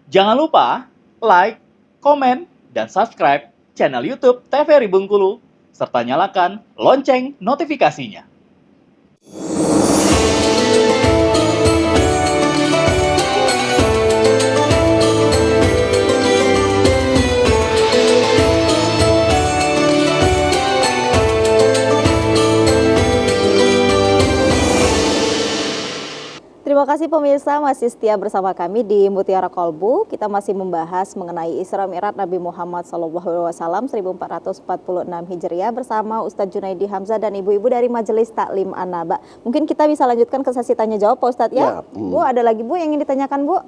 Jangan lupa like, komen, dan subscribe channel YouTube TVRI Bengkulu, serta nyalakan lonceng notifikasinya. Terima kasih pemirsa masih setia bersama kami di Mutiara Kolbu. Kita masih membahas mengenai Isra Mi'raj Nabi Muhammad SAW 1446 Hijriah bersama Ustadz Junaidi Hamzah dan ibu-ibu dari Majelis Taklim An-Naba. Mungkin kita bisa lanjutkan ke sesi tanya jawab Pak Ustadz ya? Bu, ada lagi Bu yang ingin ditanyakan Bu?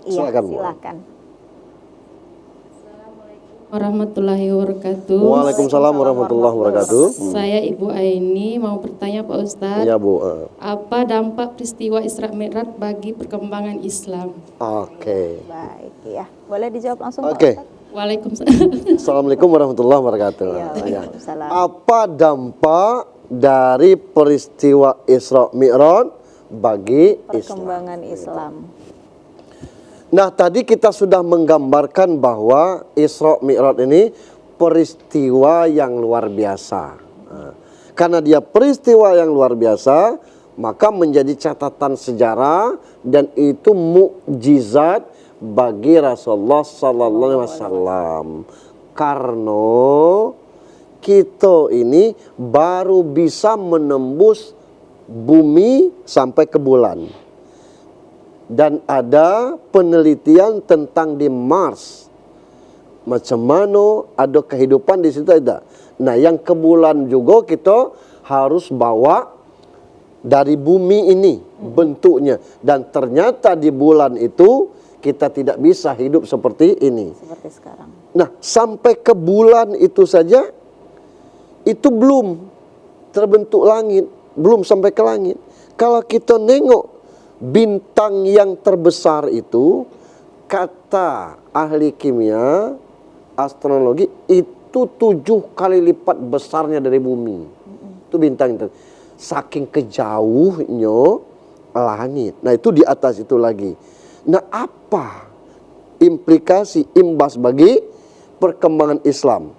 Iya, silakan. Warahmatullahi wabarakatuh. Waalaikumsalam warahmatullahi wabarakatuh. Saya Ibu Aini mau bertanya Pak Ustadz. Ya Bu. Apa dampak peristiwa Isra Mi'raj bagi perkembangan Islam? Oke. Baik ya, boleh dijawab langsung Pak Oke. Ustadz? Waalaikumsalam. Assalamualaikum warahmatullahi wabarakatuh. Ya, waalaikumsalam. Apa dampak dari peristiwa Isra Mi'raj bagi Perkembangan Islam. Nah, tadi kita sudah menggambarkan bahwa Isra Mi'raj ini peristiwa yang luar biasa. Nah, karena dia peristiwa yang luar biasa, maka menjadi catatan sejarah dan itu mukjizat bagi Rasulullah sallallahu alaihi wasallam. Karena kita ini baru bisa menembus bumi sampai ke bulan. Dan ada penelitian tentang di Mars. Macam mana ada kehidupan di situ ada. Nah, yang ke bulan juga kita harus bawa dari bumi ini bentuknya. Dan ternyata di bulan itu kita tidak bisa hidup seperti ini. Seperti sekarang. Nah, sampai ke bulan itu saja itu belum terbentuk langit, belum sampai ke langit. Kalau kita nengok bintang yang terbesar itu, kata ahli kimia, astronomi, itu 7 kali lipat besarnya dari bumi. Itu bintang itu. Saking kejauhnya langit. Nah, itu di atas itu lagi. Nah, apa implikasi, imbas bagi perkembangan Islam?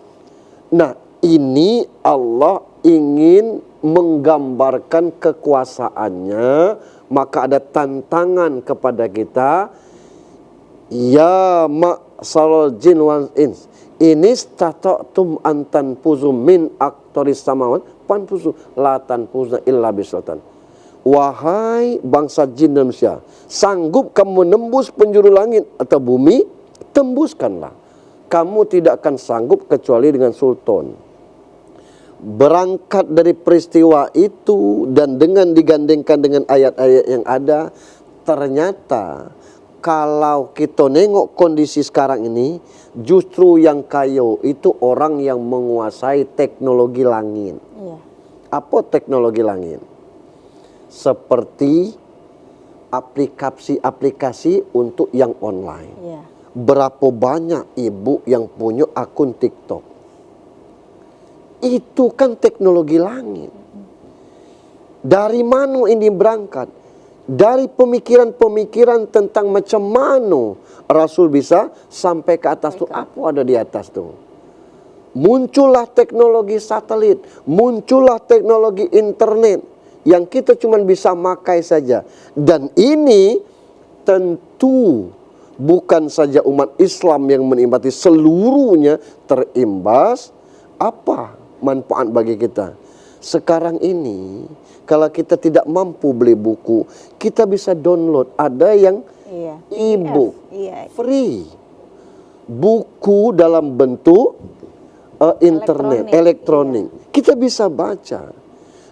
Nah, ini Allah ingin menggambarkan kekuasaannya, maka ada tantangan kepada kita. Ya ma'syaral jin wal ins, ini stata'tum antan puzu min aktoris samawat panfuzu la tanfuzna illa bisultan. Wahai bangsa jin dan manusia, sanggup kamu menembus penjuru langit atau bumi, tembuskanlah. Kamu tidak akan sanggup kecuali dengan sultan. Berangkat dari peristiwa itu dan dengan digandengkan dengan ayat-ayat yang ada, ternyata kalau kita nengok kondisi sekarang ini, justru yang kaya itu orang yang menguasai teknologi langit. Iya. Apa teknologi langit? Seperti aplikasi-aplikasi untuk yang online. Iya. Berapa banyak ibu yang punya akun TikTok? Itu kan teknologi langit. Dari mana ini berangkat? Dari pemikiran-pemikiran tentang macam mana Rasul bisa sampai ke atas tu. Apa ada di atas tu? Muncullah teknologi satelit, muncullah teknologi internet yang kita cuma bisa makai saja. Dan ini tentu bukan saja umat Islam yang menikmati, seluruhnya terimbas. Apa manfaat bagi kita? Sekarang ini kalau kita tidak mampu beli buku, kita bisa download. Ada yang e-book free, buku dalam bentuk internet, elektronik. Kita bisa baca.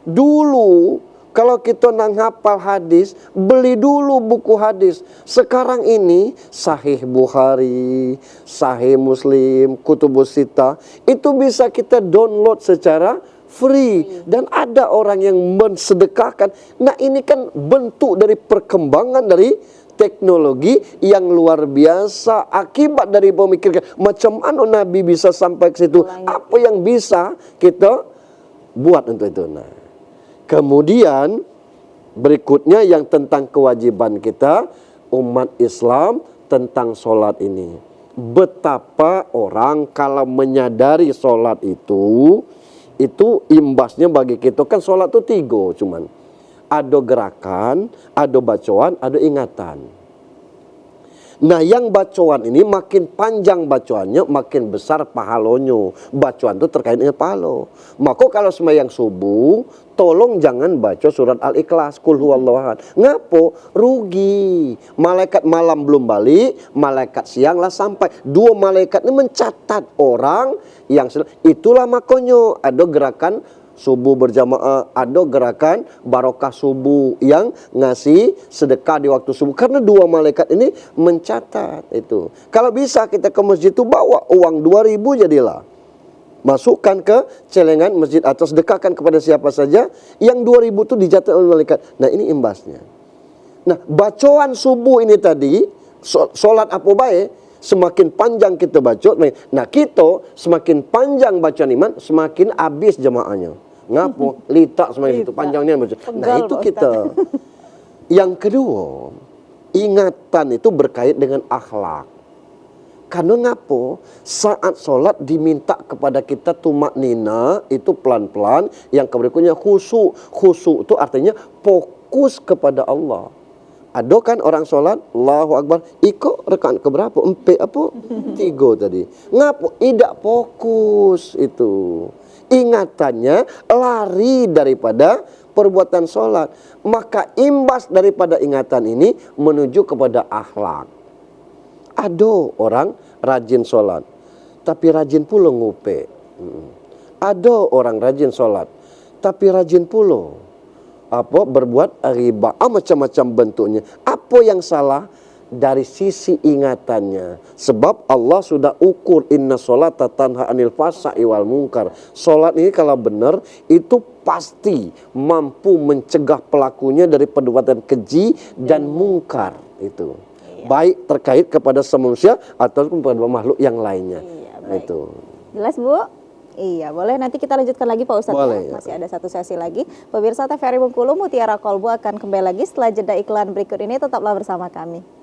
Dulu kalau kita nak hafal hadis, beli dulu buku hadis. Sekarang ini Sahih Bukhari, Sahih Muslim, Kutubus Sittah, itu bisa kita download secara free. Dan ada orang yang mensedekahkan. Nah, ini kan bentuk dari perkembangan dari teknologi yang luar biasa akibat dari pemikiran. Macam mana Nabi bisa sampai ke situ? Apa yang bisa kita buat untuk itu? Nah, kemudian berikutnya yang tentang kewajiban kita umat Islam tentang sholat ini. Betapa orang kalau menyadari sholat itu imbasnya bagi kita. Kan sholat itu 3 cuman. Ada gerakan, ada bacaan, ada ingatan. Nah, yang bacaan ini makin panjang bacaannya, makin besar pahalonyo. Bacaan itu terkait dengan pahalo. Maka kalau sembahyang subuh, tolong jangan baca surat Al-Ikhlas, Qul huwallahu ahad. Ngapo? Rugi. Malaikat malam belum balik, malaikat siang lah sampai. 2 malaikat ini mencatat orang yang itulah makanya ada gerakan subuh berjamaah, ada gerakan barokah subuh yang ngasih sedekah di waktu subuh. Karena 2 malaikat ini mencatat itu. Kalau bisa kita ke masjid itu bawa uang 2.000 jadilah. Masukkan ke celengan masjid atau sedekahkan kepada siapa saja. Yang 2.000 itu dicatat oleh malaikat. Nah, ini imbasnya. Nah, bacaan subuh ini tadi, sholat apa baik, semakin panjang kita baca. Nah, kita semakin panjang bacaan iman, semakin habis jamaahnya. Ngapo? Litak semakin itu panjangnya. Nah, itu kita. Yang kedua, ingatan itu berkait dengan akhlak. Karena ngapo? Saat sholat diminta kepada kita tumak nina, itu pelan-pelan. Yang berikutnya khusyuk. Khusyuk itu artinya fokus kepada Allah. Ada kan orang sholat, Allahu Akbar, iko rekaan keberapa? 4 apa? 3 tadi. Ngapo? Tidak fokus itu. Ingatannya lari daripada perbuatan sholat. Maka imbas daripada ingatan ini menuju kepada akhlak. Ada orang rajin sholat, tapi rajin pula ngupe. Ada orang rajin sholat, tapi rajin pula berbuat riba. Macam-macam bentuknya. Apa yang salah? Dari sisi ingatannya. Sebab Allah sudah ukur, inna sholata tanha anil fahsya'i wal munkar. Sholat ini kalau benar itu pasti mampu mencegah pelakunya dari perbuatan keji dan mungkar itu. Baik terkait kepada manusia ataupun kepada makhluk yang lainnya. Itu. Jelas, Bu? Iya, boleh nanti kita lanjutkan lagi Pak Ustadz. Boleh, Masih ada satu sesi lagi. Pemirsa TVRI Bengkulu, Mutiara Kolbu akan kembali lagi setelah jeda iklan berikut ini. Tetaplah bersama kami.